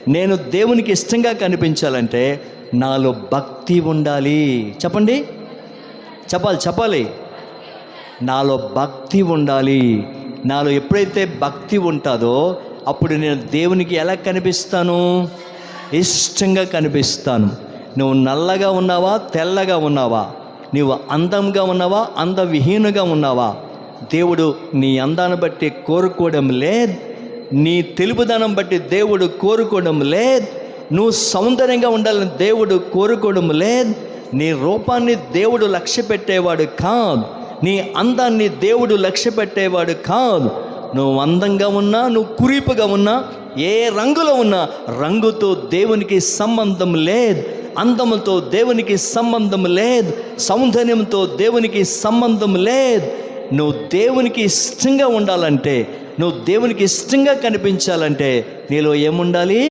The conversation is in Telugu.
నేను దేవునికి ఇష్టంగా కనిపించాలంటే నాలో భక్తి ఉండాలి. చెప్పండి, చెప్పాలి. నాలో భక్తి ఉండాలి. నాలో ఎప్పుడైతే భక్తి ఉంటుందో అప్పుడు నేను దేవునికి ఎలా కనిపిస్తాను? ఇష్టంగా కనిపిస్తాను. నువ్వు నల్లగా ఉన్నావా, తెల్లగా ఉన్నావా, నీవు అందంగా ఉన్నావా, అందవిహీనంగా ఉన్నావా, దేవుడు నీ అందాన్ని బట్టి కోరుకోవడం లేదు. నీ తెలుపుదనం బట్టి దేవుడు కోరుకోవడం లేదు. నువ్వు సౌందర్యంగా ఉండాలని దేవుడు కోరుకోవడం లేదు. నీ రూపాన్ని దేవుడు లక్ష్య పెట్టేవాడు కాదు. నీ అందాన్ని దేవుడు లక్ష్య పెట్టేవాడు కాదు. నువ్వు అందంగా ఉన్నా, నువ్వు కురీపుగా ఉన్నా, ఏ రంగులో ఉన్నా, రంగుతో దేవునికి సంబంధం లేదు. అందముతో దేవునికి సంబంధం లేదు. సౌందర్యంతో దేవునికి సంబంధం లేదు. నువ్వు దేవునికి ఇష్టంగా ఉండాలంటే, నువ్వు దేవునికి ఇష్టంగా కనిపించాలంటే నీలో ఏముండాలి?